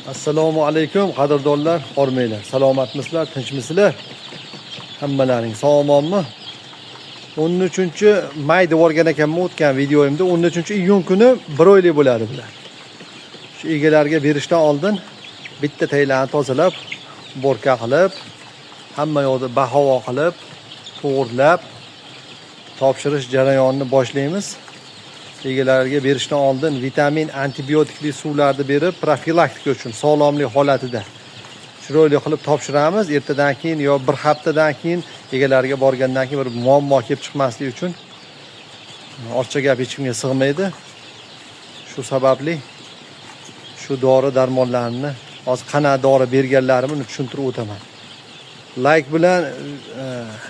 Assalomu alaykum qadrdonlar, hormanglar. Salomatmisizlar, tinchmisizlar? Hammalaring sog'monmi? 13-may deb o'rgan ekanman o'tgan videoyimda 13-iyun kuni bir oylik bo'ladi bular. Shu egalarga berishdan oldin bitta taylarni tozalab, borka qilib, hamma yoqda bahavo qilib, to'g'rilab topshirish jarayonini boshlaymiz. Egalarga berishdan oldin vitamin, antibiotikli suvlarni berib, profilaktika uchun sog'lomlik holatida chiroyli qilib topshiramiz. Ertadan keyin yo bir haftadan keyin egalarga borgandan keyin bir muammo kelib chiqmasligi uchun orcha gap hech kimga sig'maydi. Shu sababli shu dori darmonlarni hozir qana dori berganlarimni tushuntirib o'taman. Like bilan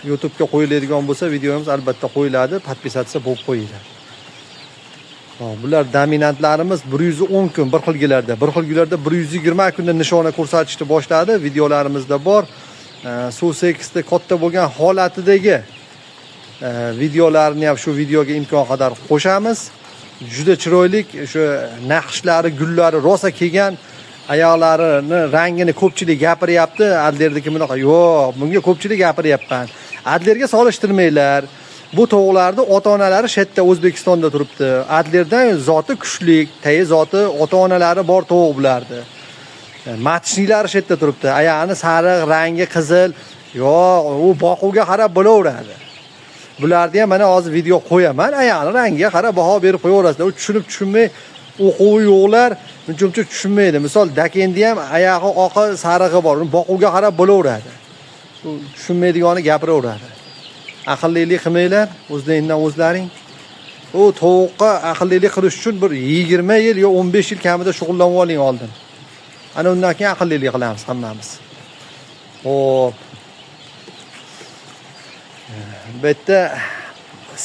YouTube'ga qo'yiladigan bo'lsa, videomiz albatta qo'yiladi, podpisatsiya bo'lib qo'yinglar. Bular dominantlarimiz 110 kun bir xilgilarda, 120 kunda nishona ko'rsatishni boshladi. Videolarimizda bor. Suv-seksda katta bo'lgan holatidagi videolarni ham shu videoga imkon qadar qo'shamiz. Juda chiroyli shu naqshlari, gullari rosa kelgan ayoqlarini rangini ko'pchilik gapiryapti. Adlerdagi bunaqa. Yo'q, bunga ko'pchilik gapiryapman. Adlerga solishtirmanglar. Bu tovuqlarni ota-onalari shu yerda O'zbekistonda turibdi. Adlerdan zoti kuchlik, tayi zoti ota-onalari bor tovuq bulardi. Matishniklari shu yerda turibdi. Ayog'ini sariq, rangi qizil. Yo'q, u boquvga qarab bo'laveradi. Bularni ham mana hozir video qo'yaman. Ayog'ini rangiga qarab baho berib qo'yaverasizlar. U tushunib-tushunmay o'quvi yo'qlar, uncha tushunmaydi. Misol dakendi ham oyog'i oqi, sarig'i bor. Uni boquvga qarab bo'laveradi. U tushunmaydigani gapiraveradi. Aqllilik qilmanglar, o'zlaringdan o'zlaring. U tovuqqa aqllilik qilish uchun bir 20 yil yo 15 yil kamida shug'ullanib oling oldin. Ana undan keyin aqllilik qilamiz hammamiz. Xo'p. Bu yerda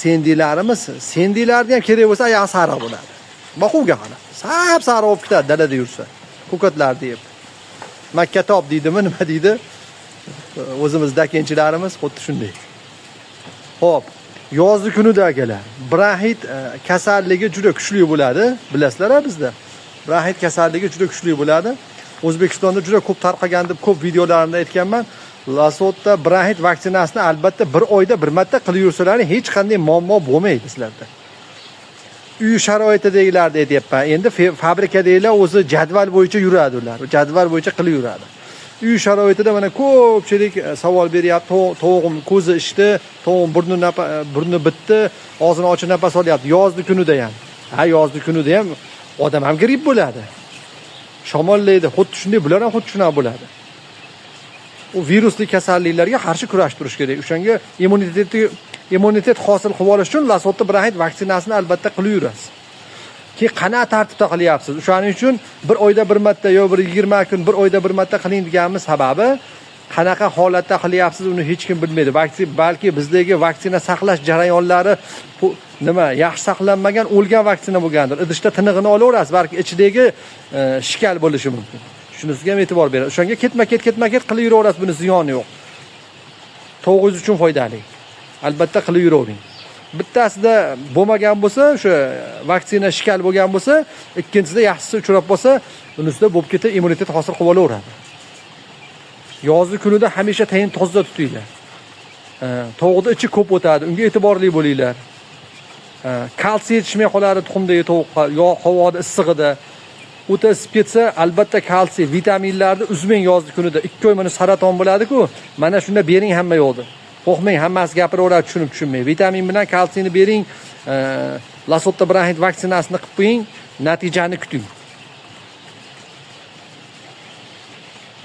sendilarni ham kerak bo'lsa oyog'i sariq bo'ladi. Boquvga qarab. Sariq bo'lib ketadi dalada yursa. Ko'katlar deb. Makka top deydimi, nima deydi? O'zimizda kenchilarimiz xuddi shunday. Xo'p, yozgi kunidagilar bronxit kasalligi juda kuchli bo'ladi, bilasizlar bizda. Bronxit kasalligi juda kuchli bo'ladi. O'zbekistonda juda ko'p tarqagan deb ko'p videolarimda aytganman. Lasotda bronxit vaksinasini albatta bir oyda bir marta qilib yursalaring hech qanday muammo bo'lmaydi sizlarda. Uy sharoitidagilarni aytyapman. Endi fabrikadagilar o'zi jadval bo'yicha yuradi ular. Jadval bo'yicha qilib yuradi. Uy sharoitida mana ko'pchilik savol beryapti. Tovuqim ko'zi ishdi, tovuqim burni bitdi, og'zini ochib nafas olyapti. Yozgi kunida ham. Yozgi kunida ham odam ham gripp bo'ladi. Shamollaydi, xuddi shunday bular ham xuddi shunaqa bo'ladi. U virusli kasalliklarga qarshi kurash turish kerak. O'shanga immunitet hosil qilib olish uchun lasotda bronxit vaksinasini albatta qilib yurasiz. Ki qanaqa tartibda qilyapsiz? O'shaning uchun bir oyda bir marta yo bir 20 kun bir oyda bir marta qiling deganimiz sababi qanaqa holatda qilyapsiz uni hech kim bilmaydi. Balki bizdagi vaksina saqlash jarayonlari nima yaxshi saqlanmagan o'lgan vaksina bo'lgandir. Idishda tinig'ini olaverasiz, balki ichidagi shikal bo'lishi mumkin. Shunisiga ham e'tibor berasiz. O'shanga ketma-ket qilib yuraverasiz, buni ziyoni yo'q. Tovuqingiz uchun foydali. Albatta qilib yuravering. Bittasida bo'lmagan bo'lsa, o'sha vaksina shikal bo'lgan bo'lsa, ikkinchisida yaxshisi uchrab bo'lsa, unisida bo'lib ketib immunitet hosil qilib olaveradi. Yozgi kunida hamisha tayin toza tutinglar. Tovuqning ichi ko'p o'tadi, unga e'tiborli bo'linglar. Kalsiy yetishmay qoladi tuxumdagi tovuqqa, yo havoda issig'ida. O'ta isib ketsa, albatta kalsiy, vitaminlarni uzmang yozgi kunida. 2 oy mana saraton bo'ladi-ku, mana shunda bering hamma yo'qdi. Qo'rqmang, hammasi gapiraveradi tushunmay. Vitamin bilan kalsiyni bering, lasotda bronxit vaksinasini qilib qo'ying, natijani kuting.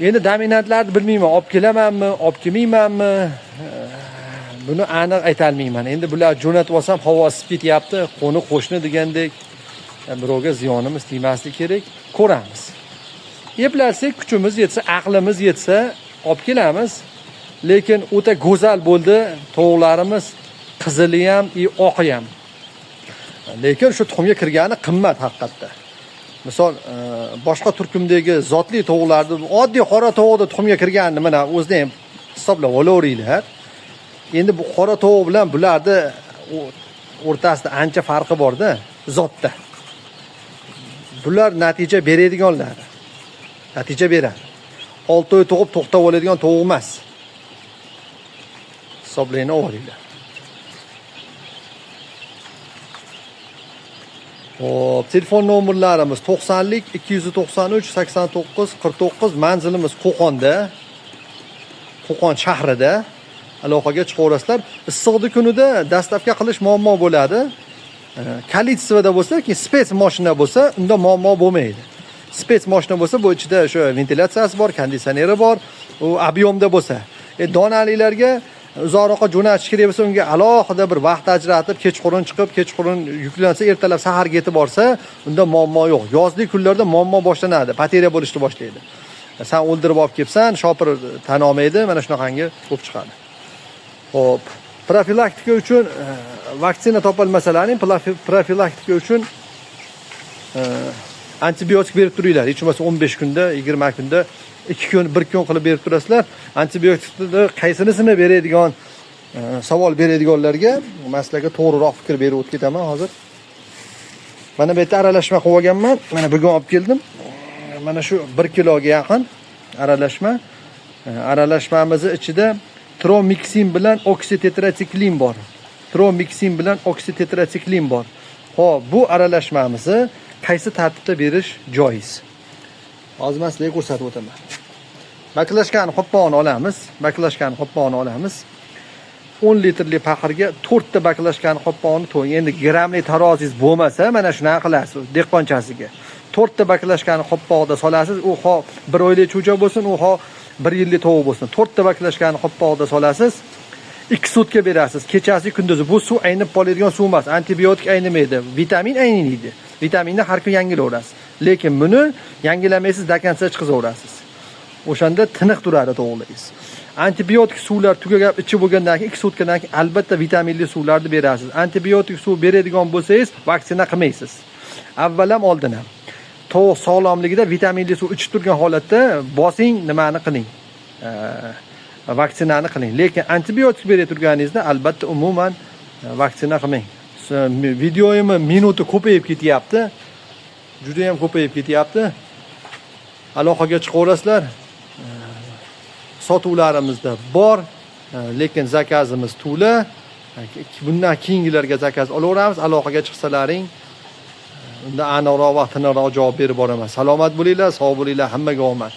Endi dominantlarni bilmayman, olib kelamanmi, olib kelmaymanmi? Buni aniq ayta olmayman. Endi bular jo'natib olsam, havo isib ketyapti, qo'ni-qo'shni degandek birovga ziyonimiz tegmasligi kerak. Ko'ramiz. Eplasak, kuchimiz yetsa, aqlimiz yetsa, olib kelamiz. Lekin o'ta go'zal bo'ldi tovuqlarimiz, qizili ham, oqi ham. Lekin shu tuxumga kirgani qimmat haqiqatda. Misol, boshqa turkumdagi zotli tovuqlarni, oddiy qora tovuqda tuxumga kirganini mana o'zida ham hisoblab olaveringlar. Endi bu qora tovuq bilan bularni o'rtasida ancha farqi bor-da, zotda. Bular natija beradiganlar. natija beradi. 6 oy tug'ib to'xtab oladigan tovuq emas. Hisoblayni olinglar. Hop, telefon nomerlarimiz 90lik 293 89 49, manzilimiz Qo'qonda. Qo'qon shahrida. Aloqaga chiqaverasizlar. Issiqdi kunida dastavka qilish muammo bo'ladi. Kolitsiyada bo'lsa, keyin spets mashina bo'lsa, unda muammo bo'lmaydi. Spets mashina bo'lsa, bu ichida o'sha ventilyatsiyasi bor, konditsioneri bor, u ob'yomda bo'lsa. Donalilarga uzoqroqqa jo'natish kerak bo'lsa, unga alohida bir vaqt ajratib, kechqurun chiqib, kechqurun yuklansa, ertalab saharga yetib borsa, unda muammo yo'q. Yozli kunlarda muammo boshlanadi, bateriya bo'lishni boshlaydi. Sen o'ldirib olib kelsan, shopir tan olmaydi, mana shunaqangi ko'p chiqadi. Hop, profilaktika uchun vaksina topilmasalarning profilaktika uchun antibiotik berib turinglar. Hech bo'lmasa 15 kunda, 20 kunda, 2 kun, 1 kun qilib berib turasizlar. Antibiotikni qaysinisini beradigan savol beradiganlarga masalaga to'g'riroq fikr berib o'tib ketaman hozir. Mana bu yerda aralashma qilib olganman. Mana bugun olib keldim. Mana shu 1 kiloga yaqin aralashma. Aralashmamizning ichida tromiksin bilan oksitetratsiklin bor. Tromiksin bilan oksitetratsiklin bor. Xo'p, bu aralashmamizni qaysi tartibda berish joiz? Hozir men sizlarga ko'rsatib o'taman. Baklashkani qo'pqoni olamiz. Baklashkani qo'pqoni olamiz. 10 litrli paqirga 4 ta baklashkani qo'pqoni to'y. Endi grammli tarozingiz bo'lmasa, mana shunaqa qilasiz dehqonchasiga. 4 ta baklashkani qo'pqoqda solasiz. U ho 1 oylik cho'ja bo'lsin, u ho 1 yillik tovuq bo'lsin. 4 ta baklashkani qo'pqoqda solasiz. 2 sutka berasiz. Kechasi kunduzi bu suv aynib qoladigan suv emas. Antibiotik aynimaydi. Vitamin ayniydi. Vitaminni har kun yangilaverasiz. Lekin buni yangilamaysiz, dakansa chiqazaverasiz. O'shanda tiniq turadi tovuqlaringiz. Antibiotik suvlar tugagab ichi bo'lgandan keyin 2 sutkadan keyin albatta vitaminli suvlarni berasiz. Antibiotik suv beradigan bo'lsangiz, vaksina qilmaysiz. Avval ham oldin ham. Tovuq sog'lomligida vitaminli suv ichib turgan holatda bosing, nimani qiling. Vaksinani qiling. Lekin antibiotik berib turganingizda albatta umuman vaksina qilmang. Videoyimni minuti ko'payib ketyapti. Juda ham ko'payib ketyapti. Aloqaga chiqaverasizlar. Sotuvlarimizda bor, lekin zakazimiz to'la. Bundan keyingilarga zakaz olaveramiz. Aloqaga chiqsalaring, unda aniqroq va tiniqroq javob berib boraman. Salomat bo'linglar, sog' bo'linglar, hammaga omad.